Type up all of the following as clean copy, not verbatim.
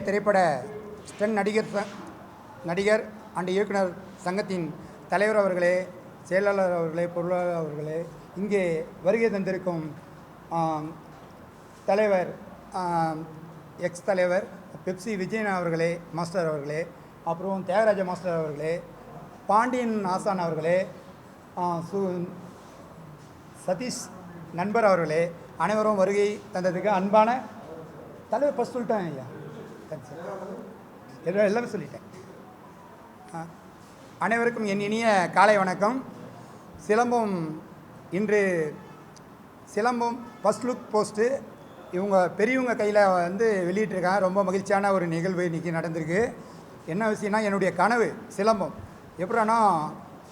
திரைப்பட ஸ்டன் நடிகர் அண்ட் இயக்குனர் சங்கத்தின் தலைவர் அவர்களே, செயலாளர் அவர்களே, பொருளாளர் அவர்களே, இங்கே வருகை தந்திருக்கும் தலைவர், எக்ஸ் தலைவர் பெப்சி விஜயன் அவர்களே, மாஸ்டர் அவர்களே, அப்புறம் தியாகராஜ மாஸ்டர் அவர்களே, பாண்டியன் ஆசான் அவர்களே, சதீஷ் நண்பர் அவர்களே, அனைவரும் வருகை தந்ததுக்கு அன்பான தலைவர் ஃபஸ்ட் சொல்லிட்டேன் ஐயா, எல்லாமே சொல்லிட்டேன். அனைவருக்கும் என் இனிய காலை வணக்கம். சிலம்பம் இன்று சிலம்பம் ஃபஸ்ட் லுக் போஸ்ட்டு இவங்க பெரியவங்க கையில் வெளியிட்டிருக்காங்க. ரொம்ப மகிழ்ச்சியான ஒரு நிகழ்வு இன்றைக்கி நடந்திருக்கு. என்ன விஷயம்னா, என்னுடைய கனவு சிலம்பம் எப்படின்னா,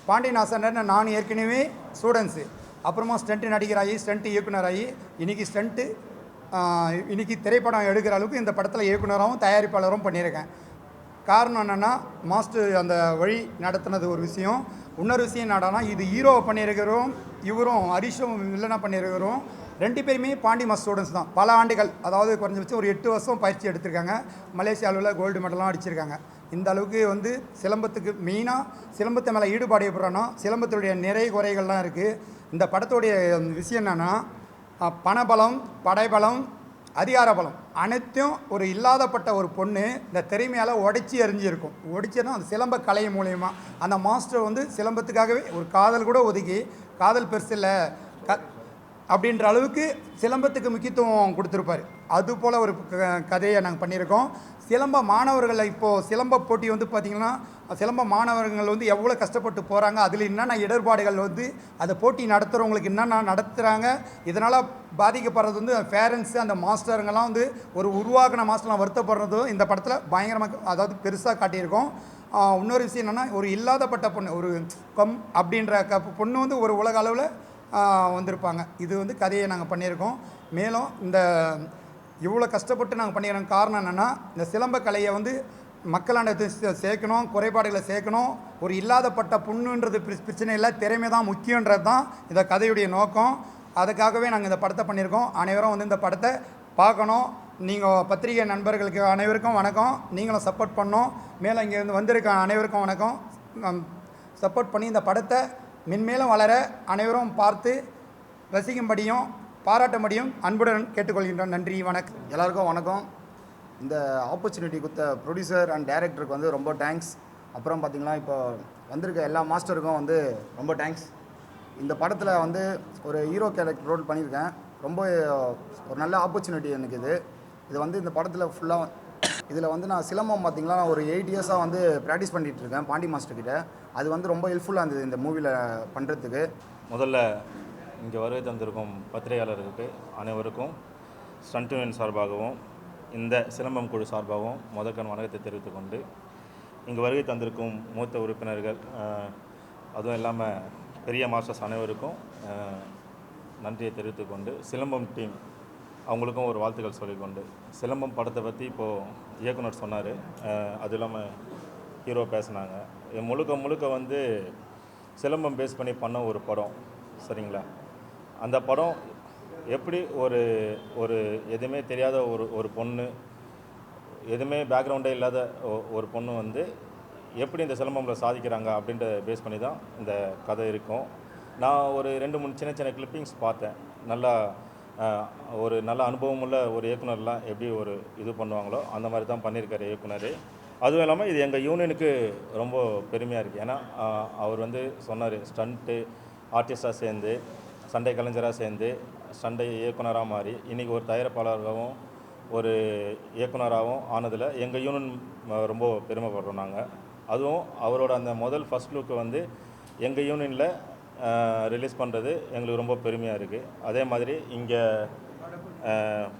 பாண்டியன் ஆசான் நான் ஏற்கனவே ஸ்டூடெண்ட்ஸு, அப்புறமா ஸ்டண்ட்டு நடிகராகி ஸ்டண்ட்டு இயக்குனராகி இன்றைக்கி திரைப்படம் எடுக்கிற அளவுக்கு இந்த படத்தில் இயக்குனராகவும் தயாரிப்பாளரும் பண்ணியிருக்கேன். காரணம் என்னென்னா, மாஸ்டர் அந்த வழி நடத்தினது ஒரு விஷயம். இன்னொரு விஷயம் என்னடானா, இது ஹீரோவை பண்ணியிருக்கிறோம், இவரும் ஹரிஷும் வில்லனாக பண்ணியிருக்கிறோம். ரெண்டு பேருமே பாண்டி மாஸ் ஸ்டூடெண்ட்ஸ் தான். பல ஆண்டுகள், அதாவது குறைஞ்சபட்சம் ஒரு 8 வருஷம் பயிற்சி எடுத்திருக்காங்க. மலேசியாவில் கோல்டு மெடலாம் அடிச்சிருக்காங்க. இந்த அளவுக்கு சிலம்பத்துக்கு மெயினாக சிலம்பத்தை மேலே ஈடுபாடு ஏற்படுறோன்னா, சிலம்பத்துடைய நிறை குறைகள்லாம் இருக்குது. இந்த படத்துடைய விஷயம் என்னென்னா, பணபலம், படைபலம், அதிகார பலம் அனைத்தும் ஒரு இல்லாதப்பட்ட ஒரு பொண்ணு இந்த திறமையால் உடைச்சி எறிஞ்சிருக்கும். உடைச்சதும் அந்த சிலம்ப கலை மூலயமா அந்த மாஸ்டர் சிலம்பத்துக்காகவே ஒரு காதல் கூட ஒதுக்கி, காதல் பெருசு இல்லை அப்படின்ற அளவுக்கு சிலம்பத்துக்கு முக்கியத்துவம் கொடுத்துருப்பார். அதுபோல் ஒரு கதையை நாங்கள் பண்ணியிருக்கோம். சிலம்ப மாணவர்களை இப்போது சிலம்ப போட்டி பார்த்திங்கன்னா, சிலம்ப மாணவர்கள் எவ்வளோ கஷ்டப்பட்டு போகிறாங்க, அதில் என்னென்ன இடர்பாடுகள் அதை போட்டி நடத்துகிறவங்களுக்கு என்னென்ன நடத்துகிறாங்க, இதனால் பாதிக்கப்படுறது பேரண்ட்ஸு, அந்த மாஸ்டருங்கெல்லாம் ஒரு உருவாக்கின மாஸ்டர்லாம் வருத்தப்படுறதும் இந்த படத்தில் பயங்கரமாக, அதாவது பெருசாக காட்டியிருக்கோம். இன்னொரு விஷயம் என்னென்னா, ஒரு இல்லாதப்பட்ட பொண்ணு, ஒரு அப்படின்ற பொண்ணு ஒரு உலக அளவில் வந்திருப்பாங்க. இது கதையை நாங்கள் பண்ணியிருக்கோம். மேலும் இந்த இவ்வளோ கஷ்டப்பட்டு நாங்கள் பண்ணிக்கிறோம். காரணம் என்னென்னா, இந்த சிலம்ப கலையை மக்களாண்ட சேர்க்கணும், குறைபாடுகளை சேர்க்கணும். ஒரு இல்லாதப்பட்ட புண்ணுன்றது பிரச்சனை இல்லை, திறமை தான் முக்கியன்றது தான் இந்த கதையுடைய நோக்கம். அதுக்காகவே நாங்கள் இந்த படத்தை பண்ணியிருக்கோம். அனைவரும் இந்த படத்தை பார்க்கணும். நீங்கள் பத்திரிகை நண்பர்களுக்கு அனைவருக்கும் வணக்கம். நீங்களும் சப்போர்ட் பண்ணோம். மேலே இங்கே வந்திருக்க அனைவருக்கும் வணக்கம். சப்போர்ட் பண்ணி இந்த படத்தை மென்மேலும் வளர அனைவரும் பார்த்து ரசிக்கும்படியும் பாராட்டும்படியும் அன்புடன் கேட்டுக்கொள்கின்றோம். நன்றி, வணக்கம். எல்லாருக்கும் வணக்கம். இந்த ஆப்பர்ச்சுனிட்டி கொடுத்த ப்ரொடியூசர் அண்ட் டைரக்டருக்கு ரொம்ப தேங்க்ஸ். அப்புறம் பார்த்திங்கன்னா, இப்போ வந்திருக்க எல்லா மாஸ்டருக்கும் ரொம்ப தேங்க்ஸ். இந்த படத்தில் ஒரு ஹீரோ கேரக்டர் ரோல் பண்ணியிருக்கேன். ரொம்ப ஒரு நல்ல ஆப்பர்ச்சுனிட்டி எனக்கு இது இந்த படத்தில் ஃபுல்லாக இதில் நான் சிலம்பம் பார்த்திங்கன்னா, நான் ஒரு 8 இயர்ஸாக ப்ராக்டிஸ் பண்ணிகிட்ருக்கேன் பாண்டி மாஸ்டர்கிட்ட. அது ரொம்ப ஹெல்ப்ஃபுல்லாக இருந்தது இந்த மூவியில் பண்ணுறதுக்கு. முதல்ல இங்கே வருகை தந்திருக்கும் பத்திரிகையாளர்களுக்கு அனைவருக்கும் ஸ்டண்ட்மேன் சார்பாகவும் இந்த சிலம்பம் குழு சார்பாகவும் முதற்கண் வணக்கத்தை தெரிவித்துக்கொண்டு, இங்கே வருகை தந்திருக்கும் மூத்த உறுப்பினர்கள், அதுவும் இல்லாமல் பெரிய மாஸ்டர்ஸ் அனைவருக்கும் நன்றியை தெரிவித்துக்கொண்டு, சிலம்பம் டீம் அவங்களுக்கும் ஒரு வாழ்த்துக்கள் சொல்லிக்கொண்டு, சிலம்பம் படத்தை பற்றி இப்போது இயக்குனர் சொன்னார். அது இல்லாமல் ஹீரோ பேசினாங்க. முழுக்க சிலம்பம் பேஸ் பண்ணி பண்ண ஒரு படம், சரிங்களா? அந்த படம் எப்படி ஒரு எதுவுமே தெரியாத ஒரு பொண்ணு, எதுவுமே பேக்ரவுண்டே இல்லாத ஒரு பொண்ணு எப்படி இந்த சிலம்பமில் சாதிக்கிறாங்க அப்படின்ற பேஸ் பண்ணி தான் இந்த கதை இருக்கும். நான் ஒரு 2-3 சின்ன கிளிப்பிங்ஸ் பார்த்தேன். நல்லா ஒரு நல்ல அனுபவம் உள்ள ஒரு இயக்குனர்லாம் எப்படி இது பண்ணுவாங்களோ அந்த மாதிரி தான் பண்ணியிருக்காரு இயக்குனர். அதுவும் இல்லாமல் இது எங்கள் யூனியனுக்கு ரொம்ப பெருமையாக இருக்குது. ஏன்னா அவர் சொன்னார், ஸ்டண்ட்டு ஆர்டிஸ்டாக சேர்ந்து, சண்டை கலைஞராக சேர்ந்து, சண்டை இயக்குனராக மாறி இன்றைக்கி ஒரு தயாரிப்பாளராகவும் ஒரு இயக்குனராகவும் ஆனதில் எங்கள் யூனியன் ரொம்ப பெருமைப்படுறோம் நாங்கள். அதுவும் அவரோட அந்த முதல் ஃபஸ்ட் லுக்கு எங்கள் யூனியனில் ரிலீஸ் பண்ணுறது எங்களுக்கு ரொம்ப பெருமையாக இருக்குது. அதே மாதிரி இங்கே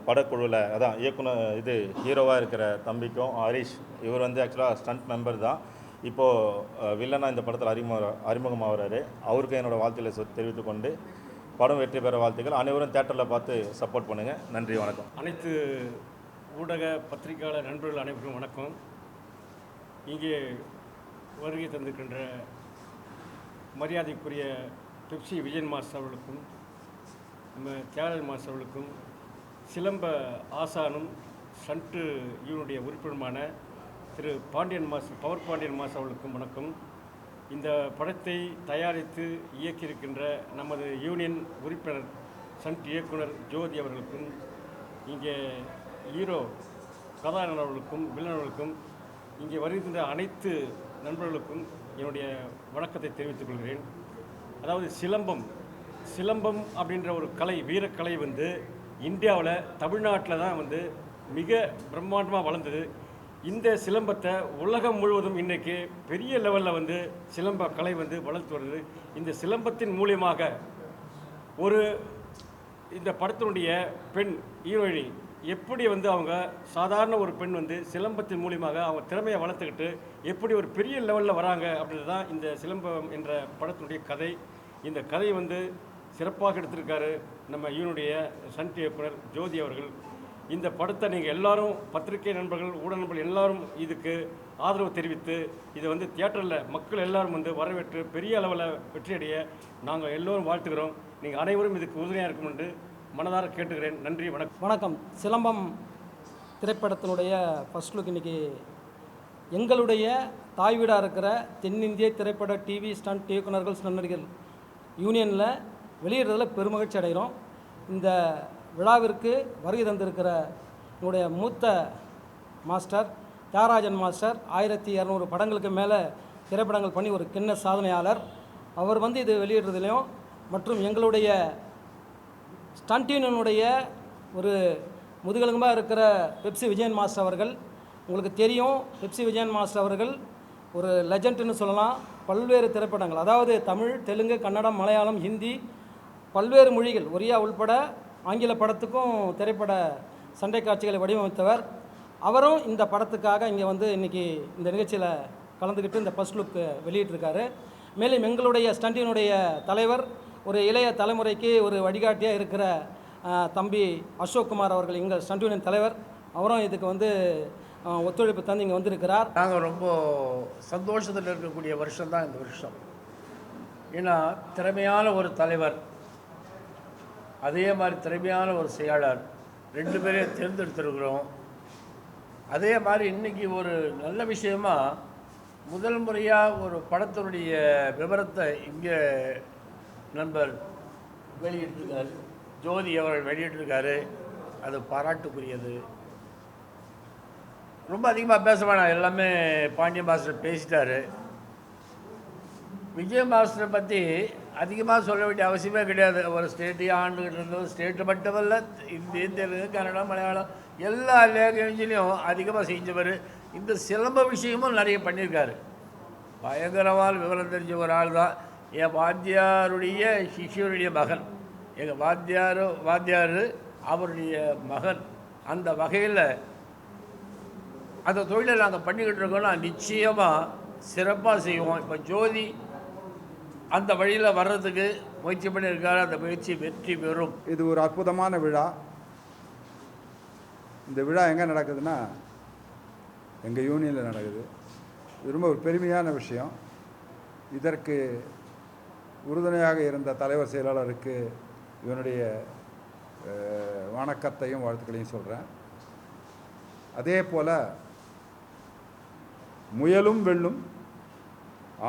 படக்குழுவில் அதான் இயக்குனர் ஹீரோவாக இருக்கிற தம்பிக்கும் ஹரிஷ், இவர் ஆக்சுவலாக ஸ்டண்ட் மெம்பர் தான். இப்போது வில்லனாக இந்த படத்தில் அறிமுகமாகிறாரு. அவருக்கு என்னோடய வாழ்த்துக்களை தெரிவித்துக்கொண்டு, படம் வெற்றி பெற வாழ்த்துக்கள். அனைவரும் தேட்டரில் பார்த்து சப்போர்ட் பண்ணுங்கள். நன்றி, வணக்கம். அனைத்து ஊடக பத்திரிகையாளர் நண்பர்கள் அனைவருக்கும் வணக்கம். இங்கே வருகை தந்திருக்கின்ற மரியாதைக்குரிய பெப்சி விஜயன் மாஸ்டர் அவர்களுக்கும், நம்ம தியாகராஜ மாஸ்டர் அவர்களுக்கும், சிலம்ப ஆசானும் சன்ட்டு யூனுடைய உறுப்பினருமான திரு Pandiyan master power Pandiyan master அவர்களுக்கும் வணக்கம். இந்த படத்தை தயாரித்து இயக்கியிருக்கின்ற நமது யூனியன் உறுப்பினர் சன்ட் இயக்குனர் ஜோதி அவர்களுக்கும், இங்கே ஹீரோ கதாநாயகன் அவர்களுக்கும் வில்லன் அவர்களுக்கும், இங்கே வருகின்ற அனைத்து நண்பர்களுக்கும் என்னுடைய வணக்கத்தை தெரிவித்துக் கொள்கிறேன். அதாவது சிலம்பம் அப்படின்ற ஒரு கலை, வீரக்கலை இந்தியாவில் தமிழ்நாட்டில் தான் மிக பிரம்மாண்டமாக வளர்ந்தது. இந்த சிலம்பத்தை உலகம் முழுவதும் இன்றைக்கி பெரிய லெவலில் சிலம்ப கலை வளர்த்து வருது. இந்த சிலம்பத்தின் மூலியமாக இந்த படத்தினுடைய பெண் ஹீரோயினி எப்படி அவங்க சாதாரண ஒரு பெண் சிலம்பத்தின் மூலியமாக அவங்க திறமையை வளர்த்துக்கிட்டு எப்படி ஒரு பெரிய லெவலில் வராங்க அப்படின்றது தான் இந்த சிலம்பம் என்ற படத்தினுடைய கதை. இந்த கதை சிறப்பாக எடுத்திருக்காரு நம்ம யூனுடைய சன்ட் இயக்குனர் ஜோதி அவர்கள். இந்த படத்தை நீங்கள் எல்லாரும், பத்திரிகை நண்பர்கள், ஊடக நண்பர்கள் எல்லாரும் இதுக்கு ஆதரவு தெரிவித்து இதை தியேட்டரில் மக்கள் எல்லாரும் வரவேற்று பெரிய அளவில் வெற்றியடைய நாங்கள் எல்லோரும் வாழ்த்துக்கிறோம். நீங்கள் அனைவரும் இதுக்கு உறுதுணையாக இருக்கும் என்று மனதார கேட்டுக்கிறேன். நன்றி, வணக்கம். வணக்கம். சிலம்பம் திரைப்படத்தினுடைய ஃபர்ஸ்ட் லுக் இன்றைக்கி எங்களுடைய தாய் வீடாக இருக்கிற தென்னிந்திய திரைப்பட டிவி ஸ்டண்ட் இயக்குனர்கள் நடிகர்கள் யூனியனில் வெளியிடுறதில் பெருமகிழ்ச்சி அடைகிறோம். இந்த விழாவிற்கு வருகை தந்திருக்கிற என்னுடைய மூத்த மாஸ்டர் தியாகராஜன் மாஸ்டர் 1200 படங்களுக்கு மேலே திரைப்படங்கள் பண்ணி ஒரு கிண்ண சாதனையாளர். அவர் இது வெளியிடுறதுலையும் மற்றும் எங்களுடைய ஸ்டண்ட் யூனியனுடைய ஒரு முதுகெலும்பாக இருக்கிற பெப்சி விஜயன் மாஸ்டர் அவர்கள். உங்களுக்கு தெரியும், பெப்சி விஜயன் மாஸ்டர் அவர்கள் ஒரு லெஜண்ட்னு சொல்லலாம். பல்வேறு திரைப்படங்கள், அதாவது தமிழ், தெலுங்கு, கன்னடம், மலையாளம், ஹிந்தி, பல்வேறு மொழிகள், ஒரியா உள்பட ஆங்கில படத்துக்கும் திரைப்பட சண்டை காட்சிகளை வடிவமைத்தவர். அவரும் இந்த படத்துக்காக இங்கே இன்றைக்கி இந்த நிகழ்ச்சியில் கலந்துக்கிட்டு இந்த ஃபர்ஸ்ட் லுக் வெளியிட்டிருக்காரு. மேலும் எங்களுடைய ஸ்டண்டினுடைய தலைவர், ஒரு இளைய தலைமுறைக்கு ஒரு வழிகாட்டியாக இருக்கிற தம்பி அசோக் குமார் அவர்கள், எங்கள் ஸ்டண்ட் யூனியன் தலைவர், அவரும் இதுக்கு ஒத்துழைப்பு தந்து இங்கே வந்திருக்கிறார். நாங்கள் ரொம்ப சந்தோஷத்தில் இருக்கக்கூடிய வருஷம் தான் இந்த வருஷம். ஏன்னா திறமையான ஒரு தலைவர், அதே மாதிரி திறமையான ஒரு செயலாளர், 2 பேரையும் தேர்ந்தெடுத்திருக்கிறோம். அதே மாதிரி இன்றைக்கி ஒரு நல்ல விஷயமா முதல் முறையாக ஒரு படத்தினுடைய விவரத்தை இங்கே நண்பர் வெளியிட்டிருக்கார், ஜோதி அவர்கள் வெளியிட்டிருக்காரு. அது பாராட்டுக்குரியது. ரொம்ப அதிகமாக பேச வேணாம், எல்லாமே பாண்டிய மாஸ்டர் பேசிட்டாரு. விஜய் மாஸ்டரை பற்றி அதிகமாக சொல்ல வேண்டிய அவசியமே கிடையாது. ஒரு ஸ்டேட்டையும் ஆண்டுகிட்டு இருந்தோம். ஸ்டேட்டு மட்டுமல்ல, இந்தி, தெலுங்கு, கன்னடம், மலையாளம் எல்லா லாங்குவேஜ்லேயும் அதிகமாக செஞ்சவர். இந்த சிலம்ப விஷயமும் நிறைய பண்ணியிருக்காரு. பயங்கரமான விவரம் தெரிஞ்ச ஒரு ஆள் தான். என் வாத்தியாருடைய சிஷியருடைய மகன், எங்கள் வாத்தியார் அவருடைய மகன். அந்த வகையில் அந்த தொழிலை நாங்கள் பண்ணிக்கிட்டு இருக்கோம்னா நிச்சயமாக சிறப்பாக செய்வோம். இப்போ ஜோதி அந்த வழியில் வர்றதுக்கு முயற்சி பண்ணியிருக்காரு. அந்த முயற்சி வெற்றி பெறும். இது ஒரு அற்புதமான விழா. இந்த விழா எங்கே நடக்குதுன்னா எங்கள் யூனியனில் நடக்குது. இது ரொம்ப ஒரு பெருமையான விஷயம். இதற்கு உறுதுணையாக இருந்த தலைவர் செயலாளருக்கு இவனுடைய வணக்கத்தையும் வாழ்த்துக்களையும் சொல்கிறேன். அதே போல் முயலும் வெல்லும்,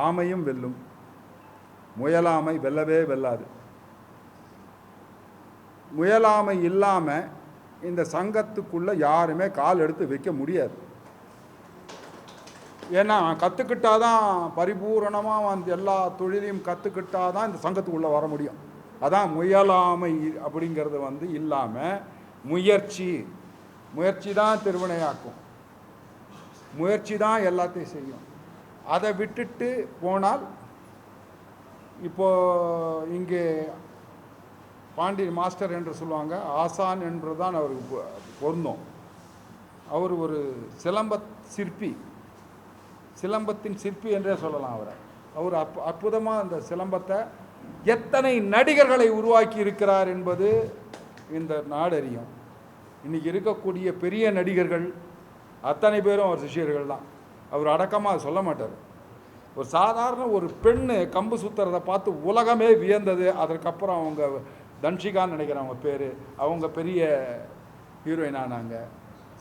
ஆமையும் வெல்லும், முயலாமை வெல்லவே வெல்லாது. முயலாமை இல்லாமல் இந்த சங்கத்துக்குள்ளே யாருமே கால் எடுத்து வைக்க முடியாது. ஏன்னா கற்றுக்கிட்டாதான் பரிபூரணமாக எல்லா தொழிலையும் கற்றுக்கிட்டாதான் இந்த சங்கத்துக்குள்ளே வர முடியும். அதான் முயலாமை அப்படிங்கிறது இல்லாமல் முயற்சி தான் திருவினையாக்கும். முயற்சி தான் எல்லாத்தையும் செய்யும். அதை விட்டுட்டு போனால் இப்போது இங்கே பாண்டியன் மாஸ்டர் என்று சொல்லுவாங்க, ஆசான் என்று தான் அவருக்கு பொருந்தும். அவர் ஒரு சிலம்பத்தின் சிற்பி என்றே சொல்லலாம் அவரை. அவர் அற்புதமாக அந்த சிலம்பத்தை எத்தனை நடிகர்களை உருவாக்கி இருக்கிறார் என்பது இந்த நாடறியும். இன்றைக்கி இருக்கக்கூடிய பெரிய நடிகர்கள் அத்தனை பேரும் அவர் சிஷியர்கள் தான். அவர் அடக்கமாக சொல்ல மாட்டார். ஒரு சாதாரண ஒரு பெண்ணு கம்பு சுற்றுறதை பார்த்து உலகமே வியந்தது. அதற்கப்புறம் அவங்க தன்ஷிகான்னு நினைக்கிறேன் அவங்க பேர், அவங்க பெரிய ஹீரோயின் ஆனாங்க.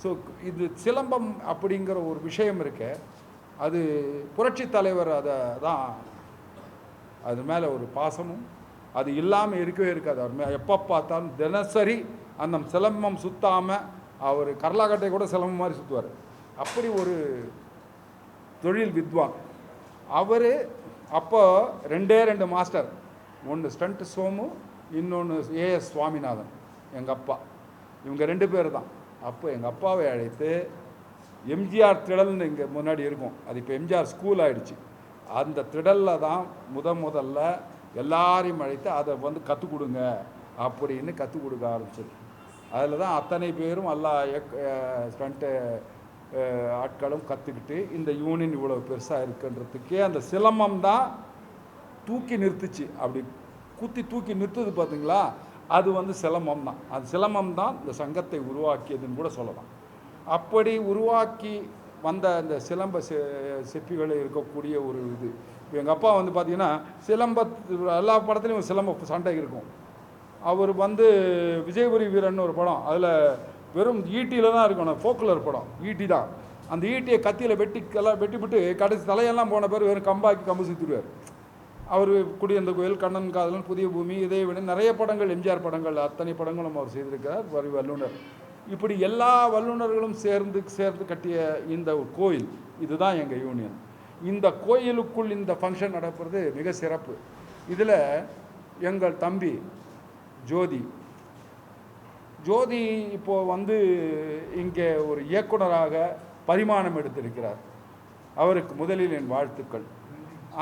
ஸோ இது சிலம்பம் அப்படிங்கிற ஒரு விஷயம் இருக்கு, அது புரட்சி தலைவர் அதை தான் அது மேலே ஒரு பாசமும் அது இல்லாமல் இருக்கவே இருக்காது. அவர் எப்போ பார்த்தாலும் தினசரி அந்த சிலம்பம் சுத்தாமல் அவர் கரலாக்கட்டை கூட சிலம்பம் மாதிரி சுற்றுவார். அப்படி ஒரு தொழில் வித்வான் அவர். அப்போ 2 மாஸ்டர், ஒன்று ஸ்டண்ட் சோமு, இன்னொன்று ஏஎஸ் சுவாமிநாதன், எங்கள் அப்பா. இவங்க 2 பேர் தான். அப்போ எங்கள் அப்பாவை அழைத்து எம்ஜிஆர் திடல்னு இங்கே முன்னாடி இருக்கும், அது இப்போ எம்ஜிஆர் ஸ்கூல் ஆகிடுச்சு. அந்த திடலில் தான் முதல்ல எல்லாரையும் அழைத்து அதை வந்து கற்றுக் கொடுங்க அப்படின்னு கற்றுக் கொடுக்க ஆரம்பிச்சது. அதில் தான் அத்தனை பேரும் எல்லா ஸ்டண்ட்டு ஆட்களும் கற்றுக்கிட்டு இந்த யூனியன் இவ்வளோ பெருசாக இருக்குன்றதுக்கே அந்த சிலம்பம் தான் தூக்கி நிறுத்துச்சு. அப்படி தூக்கி நிறுத்துது பார்த்தீங்களா, அது வந்து சிலம்பம் தான். அது சிலம்பம் தான் இந்த சங்கத்தை உருவாக்கியதுன்னு கூட சொல்லலாம். அப்படி உருவாக்கி வந்த அந்த சிலம்ப சிற்பிகள் இருக்கக்கூடிய ஒரு இது. இப்போ எங்கள் அப்பா வந்து பார்த்திங்கன்னா எல்லா படத்துலையும் சிலம்ப சண்டை இருக்கும். அவர் வந்து விஜயபுரி வீரன் ஒரு படம், அதில் வெறும் ஈட்டியில் தான் இருக்கணும், ஃபோக்குலர் படம், ஈட்டி தான். அந்த ஈட்டியை கத்தியில் வெட்டிவிட்டு கடைசி தலையெல்லாம் போன பேர் வெறும் கம்பு சுற்றிடுவார். அவர் குடியந்த கோயில், கண்ணன் காதலன், புதிய பூமி, இதை விட நிறைய படங்கள், எம்ஜிஆர் படங்கள், அத்தனை படங்களும் அவர் செய்திருக்கிறார். வல்லுனர். இப்படி எல்லா வல்லுநர்களும் சேர்ந்து கட்டிய இந்த கோயில் இதுதான் எங்கள் யூனியன். இந்த கோயிலுக்குள் இந்த ஃபங்க்ஷன் நடப்பது மிக சிறப்பு. இதில் எங்கள் தம்பி ஜோதி இப்போது வந்து இங்கே ஒரு இயக்குனராக பரிமாணம் எடுத்திருக்கிறார். அவருக்கு முதலில் என் வாழ்த்துக்கள்.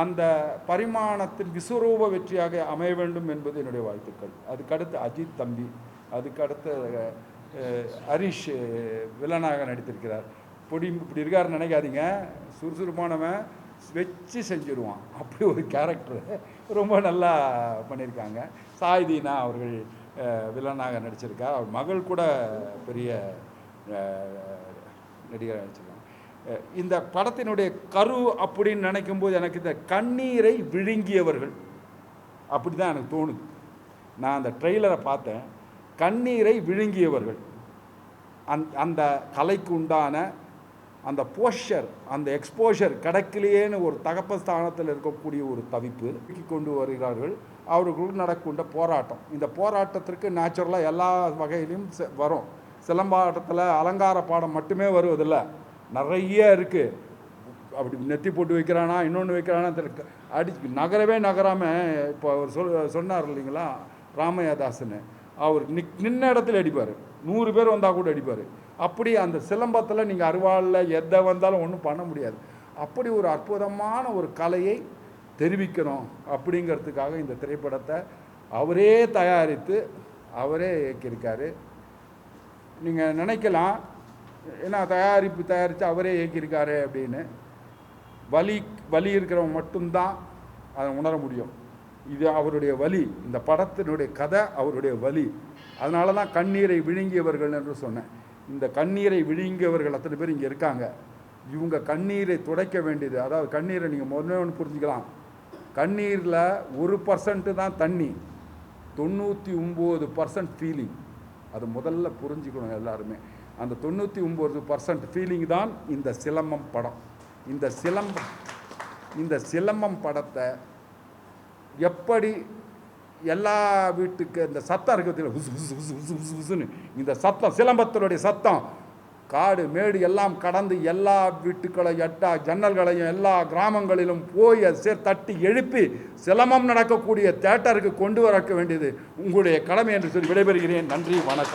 அந்த பரிமாணத்தின் விஸ்வரூப வெற்றியாக அமைய வேண்டும் என்பது என்னுடைய வாழ்த்துக்கள். அதுக்கடுத்து அஜித் தம்பி, அதுக்கடுத்து ஹரிஷ் வில்லனாக நடித்திருக்கிறார். இப்படி இருக்காருன்னு நினைக்காதீங்க, சுறுசுறுப்பானவன், வச்சு செஞ்சுருவான். அப்படி ஒரு கேரக்டர் ரொம்ப நல்லா பண்ணியிருக்காங்க. சாய்தீனா அவர்கள் வில்லனாக நடிச்சிருக்கார். அவர் மகள் கூட பெரிய நடிகராக நடிச்சிருக்காங்க. இந்த படத்தினுடைய கரு அப்படின்னு நினைக்கும்போது எனக்கு இந்த கண்ணீரை விழுங்கியவர்கள் அப்படி தான் எனக்கு தோணுது. நான் அந்த ட்ரெய்லரை பார்த்தேன். கண்ணீரை விழுங்கியவர்கள், அந்த கலைக்கு உண்டான அந்த போஸ்டர், அந்த எக்ஸ்போஷர் கிடைக்கலையேன்னு ஒரு தகப்பஸ்தானத்தில் இருக்கக்கூடிய ஒரு தவிப்பு கொண்டு வருகிறார்கள். அவர்களுக்கு நடக்கின்ற போராட்டம், இந்த போராட்டத்திற்கு நேச்சுரலாக எல்லா வகையிலையும் வரும். சிலம்பாட்டத்தில் அலங்கார பாடம் மட்டுமே வருவதில்லை, நிறைய இருக்குது. அப்படி நெத்தி போட்டு வைக்கிறானா, இன்னொன்று வைக்கிறானா நகரவே நகராமல். இப்போ அவர் சொன்னார் இல்லைங்களா ராமையாதாசன், அவர் நின்ன இடத்துல அடிப்பார், 100 பேர் வந்தால் கூட அடிப்பார். அப்படி அந்த சிலம்பத்தில் நீங்கள் அருவாளில் எதை வந்தாலும் ஒன்றும் பண்ண முடியாது. அப்படி ஒரு அற்புதமான ஒரு கலையை தெரிவிக்கணும் அப்படிங்கிறதுக்காக இந்த திரைப்படத்தை அவரே தயாரித்து அவரே இயக்கியிருக்காரு. நீங்கள் நினைக்கலாம், ஏன்னா தயாரித்து அவரே இயக்கியிருக்காரு அப்படின்னு. வலி இருக்கிறவங்க மட்டும்தான் அதை உணர முடியும். இது அவருடைய வலி, இந்த படத்தினுடைய கதை அவருடைய வலி. அதனால தான் கண்ணீரை விழுங்கியவர்கள் என்று சொன்னேன். இந்த கண்ணீரை விழுங்கியவர்கள் அத்தனை பேர் இங்கே இருக்காங்க. இவங்க கண்ணீரை துடைக்க வேண்டியது, அதாவது கண்ணீரை நீங்கள் முதல்ல ஒன்று புரிஞ்சுக்கலாம், கண்ணீரில் 1% தான் தண்ணி, 99% ஃபீலிங். அது முதல்ல புரிஞ்சுக்கணும் எல்லாருமே. அந்த 99% ஃபீலிங் தான் இந்த சிலம்பம் படம். இந்த சிலம்பம் படத்தை எப்படி எல்லா வீட்டுக்கு இந்த சத்தம் இருக்கிறதுல உசுன்னு இந்த சத்தம், சிலம்பத்தினுடைய சத்தம் காடு மேடு எல்லாம் கடந்து எல்லா வீட்டுக்களையும் ஜன்னல்களையும் எல்லா கிராமங்களிலும் போய் அதை தட்டி எழுப்பி சிலம்பம் நடக்கக்கூடிய தியேட்டருக்கு கொண்டு வர வேண்டியது உங்களுடைய கடமை என்று சொல்லி விடைபெறுகிறேன். நன்றி, வணக்கம்.